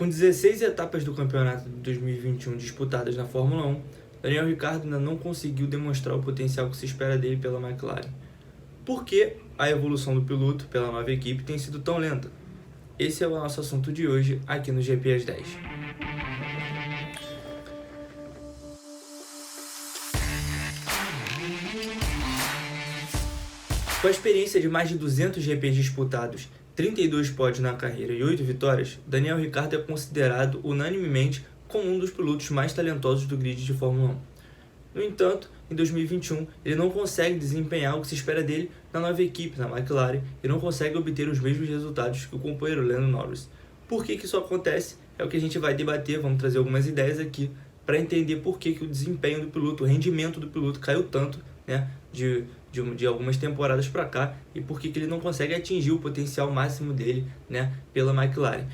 Com 16 etapas do campeonato de 2021 disputadas na Fórmula 1, Daniel Ricciardo ainda não conseguiu demonstrar o potencial que se espera dele pela McLaren. Por que a evolução do piloto pela nova equipe tem sido tão lenta? Esse é o nosso assunto de hoje aqui no GP às 10. Com a experiência de mais de 200 GPs disputados, 32 pódios na carreira e 8 vitórias, Daniel Ricciardo é considerado unanimemente como um dos pilotos mais talentosos do grid de Fórmula 1. No entanto, em 2021, ele não consegue desempenhar o que se espera dele na nova equipe, na McLaren, e não consegue obter os mesmos resultados que o companheiro Lando Norris. Por que isso acontece? É o que a gente vai debater, vamos trazer algumas ideias aqui para entender por que o desempenho do piloto, o rendimento do piloto caiu tanto, né, de algumas temporadas para cá, e por que ele não consegue atingir o potencial máximo dele, né, pela McLaren.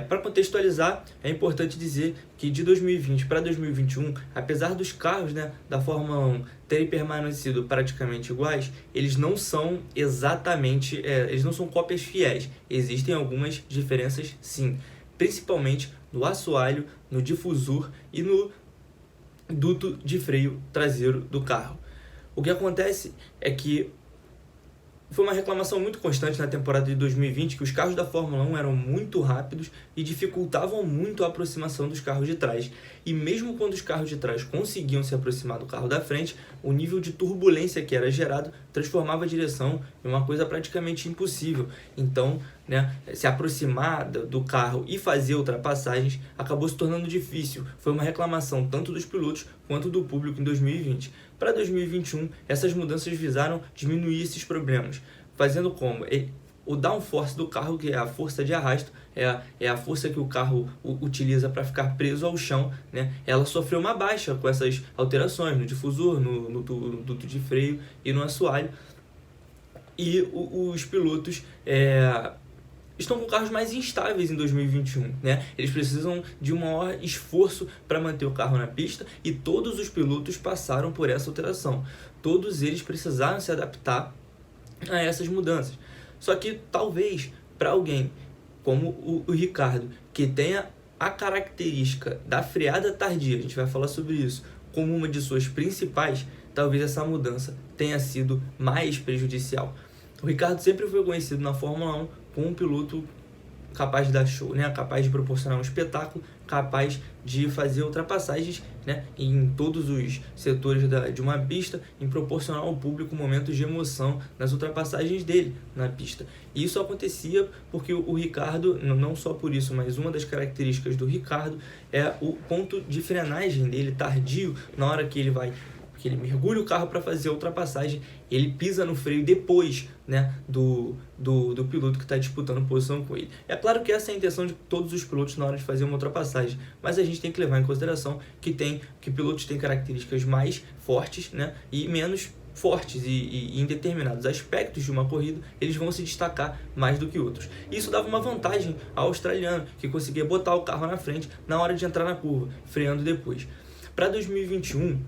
Para contextualizar, é importante dizer que de 2020 para 2021, apesar dos carros, né, da Fórmula 1 terem permanecido praticamente iguais, eles não são exatamente, eles não são cópias fiéis. Existem algumas diferenças sim, principalmente no assoalho, no difusor e no duto de freio traseiro do carro. O que acontece é que foi uma reclamação muito constante na temporada de 2020 que os carros da Fórmula 1 eram muito rápidos e dificultavam muito a aproximação dos carros de trás. E mesmo quando os carros de trás conseguiam se aproximar do carro da frente, o nível de turbulência que era gerado transformava a direção em uma coisa praticamente impossível. Então, né, se aproximar do carro e fazer ultrapassagens acabou se tornando difícil. Foi uma reclamação tanto dos pilotos quanto do público em 2020. Para 2021, essas mudanças visaram diminuir esses problemas, fazendo como? O downforce do carro, que é a força de arrasto, é a força que o carro utiliza para ficar preso ao chão, né? Ela sofreu uma baixa com essas alterações no difusor, no duto de freio e no assoalho. E os pilotos estão com carros mais instáveis em 2021, né? Eles precisam de um maior esforço para manter o carro na pista e todos os pilotos passaram por essa alteração. Todos eles precisaram se adaptar a essas mudanças. Só que talvez para alguém como o Ricciardo, que tenha a característica da freada tardia, a gente vai falar sobre isso, como uma de suas principais, talvez essa mudança tenha sido mais prejudicial. O Ricciardo sempre foi conhecido na Fórmula 1 como um piloto capaz de dar show, né? Capaz de proporcionar um espetáculo, capaz de fazer ultrapassagens, né, em todos os setores de uma pista, em proporcionar ao público momentos de emoção nas ultrapassagens dele na pista. E isso acontecia porque o Ricciardo, não só por isso, mas uma das características do Ricciardo é o ponto de frenagem dele tardio, na hora que ele mergulha o carro para fazer a ultrapassagem, ele pisa no freio depois, né, do piloto que está disputando posição com ele. É claro que essa é a intenção de todos os pilotos na hora de fazer uma ultrapassagem, mas a gente tem que levar em consideração que pilotos têm características mais fortes, né, e menos fortes, e em determinados aspectos de uma corrida eles vão se destacar mais do que outros. Isso dava uma vantagem ao australiano, que conseguia botar o carro na frente na hora de entrar na curva, freando depois. Para 2021,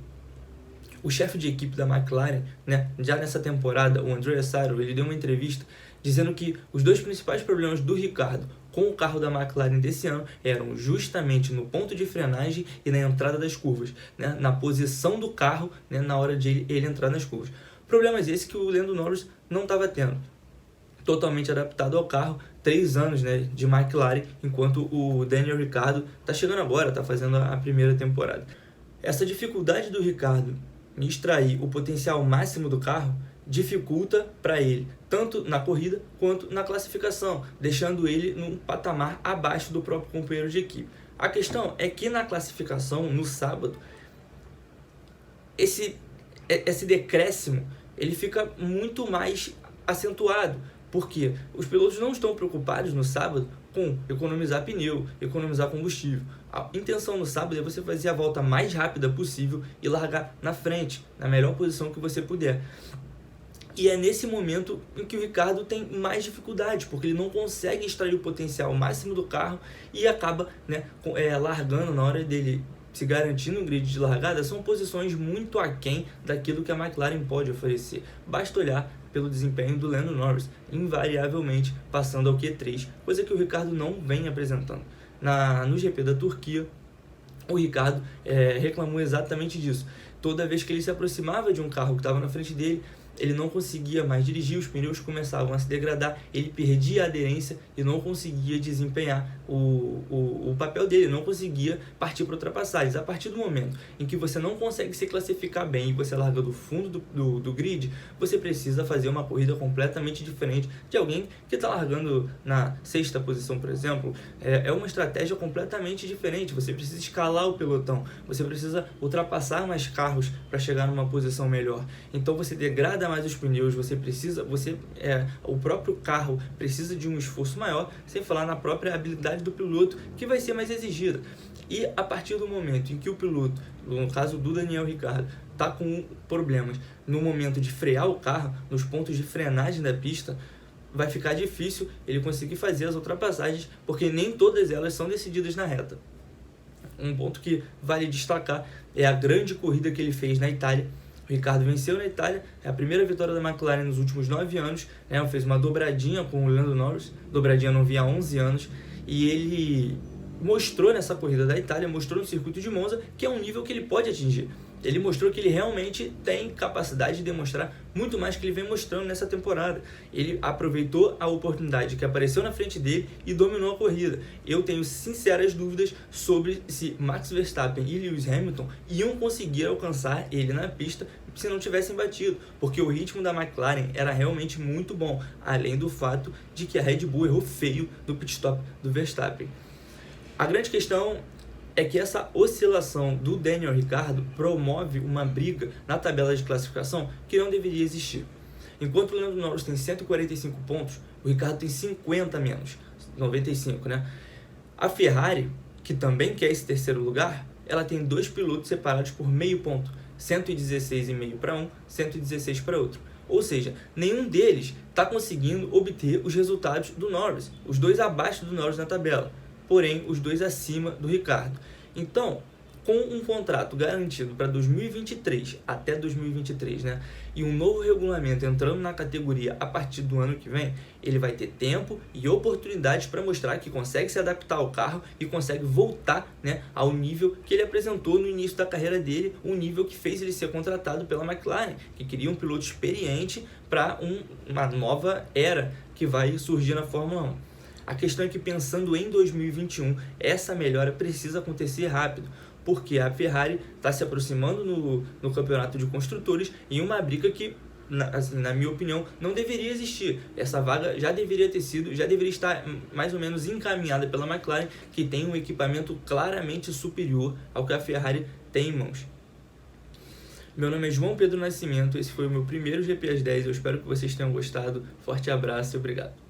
o chefe de equipe da McLaren, né, já nessa temporada, o Andrea Seidel, ele deu uma entrevista dizendo que os dois principais problemas do Ricciardo com o carro da McLaren desse ano eram justamente no ponto de frenagem e na entrada das curvas, né, na posição do carro, né, na hora de ele entrar nas curvas. Problemas esses que o Lando Norris não estava tendo. Totalmente adaptado ao carro, 3 anos, né, de McLaren, enquanto o Daniel Ricciardo está chegando agora, está fazendo a primeira temporada. Essa dificuldade do Ricciardo em extrair o potencial máximo do carro dificulta para ele, tanto na corrida quanto na classificação, deixando ele num patamar abaixo do próprio companheiro de equipe. A questão é que na classificação, no sábado, esse decréscimo ele fica muito mais acentuado, porque os pilotos não estão preocupados no sábado com economizar pneu, economizar combustível. A intenção no sábado é você fazer a volta mais rápida possível e largar na frente, na melhor posição que você puder. E é nesse momento em que o Ricciardo tem mais dificuldade, porque ele não consegue extrair o potencial máximo do carro e acaba, né, largando na hora dele se garantir no grid de largada. São posições muito aquém daquilo que a McLaren pode oferecer. Basta olhar pelo desempenho do Lando Norris, invariavelmente passando ao Q3, coisa que o Ricciardo não vem apresentando. No GP da Turquia, o Ricciardo reclamou exatamente disso. Toda vez que ele se aproximava de um carro que estava na frente dele, ele não conseguia mais dirigir, os pneus começavam a se degradar, ele perdia a aderência e não conseguia desempenhar o papel dele, não conseguia partir para ultrapassagens. A partir do momento em que você não consegue se classificar bem e você larga do fundo do grid, você precisa fazer uma corrida completamente diferente de alguém que está largando na 6ª posição, por exemplo. É uma estratégia completamente diferente, você precisa escalar o pelotão, você precisa ultrapassar mais carros para chegar numa posição melhor. Então você degrada mais os pneus, o próprio carro precisa de um esforço maior, sem falar na própria habilidade do piloto, que vai ser mais exigida. E a partir do momento em que o piloto, no caso do Daniel Ricciardo, está com problemas no momento de frear o carro, nos pontos de frenagem da pista, vai ficar difícil ele conseguir fazer as ultrapassagens, porque nem todas elas são decididas na reta. Um ponto que vale destacar é a grande corrida que ele fez na Itália. O Ricciardo venceu na Itália, é a primeira vitória da McLaren nos últimos 9 anos, né? Fez uma dobradinha com o Lando Norris, dobradinha não vinha há 11 anos, e ele mostrou nessa corrida da Itália, mostrou no circuito de Monza, que é um nível que ele pode atingir. Ele mostrou que ele realmente tem capacidade de demonstrar muito mais que ele vem mostrando nessa temporada. Ele aproveitou a oportunidade que apareceu na frente dele e dominou a corrida. Eu tenho sinceras dúvidas sobre se Max Verstappen e Lewis Hamilton iam conseguir alcançar ele na pista se não tivessem batido, porque o ritmo da McLaren era realmente muito bom, além do fato de que a Red Bull errou feio no pit stop do Verstappen. A grande questão é que essa oscilação do Daniel Ricciardo promove uma briga na tabela de classificação que não deveria existir. Enquanto o Lando Norris tem 145 pontos, o Ricciardo tem 50 menos, 95, né? A Ferrari, que também quer esse terceiro lugar, ela tem 2 pilotos separados por meio ponto, 116,5 para um, 116 para outro. Ou seja, nenhum deles está conseguindo obter os resultados do Norris, os dois abaixo do Norris na tabela, porém os dois acima do Ricciardo. Então, com um contrato garantido para 2023, até 2023, né, e um novo regulamento entrando na categoria a partir do ano que vem, ele vai ter tempo e oportunidades para mostrar que consegue se adaptar ao carro e consegue voltar, né, ao nível que ele apresentou no início da carreira dele, um nível que fez ele ser contratado pela McLaren, que queria um piloto experiente para uma nova era que vai surgir na Fórmula 1. A questão é que, pensando em 2021, essa melhora precisa acontecer rápido, porque a Ferrari está se aproximando no campeonato de construtores em uma briga que, na minha opinião, não deveria existir. Essa vaga já deveria estar mais ou menos encaminhada pela McLaren, que tem um equipamento claramente superior ao que a Ferrari tem em mãos. Meu nome é João Pedro Nascimento, esse foi o meu primeiro GP às 10, eu espero que vocês tenham gostado. Forte abraço e obrigado.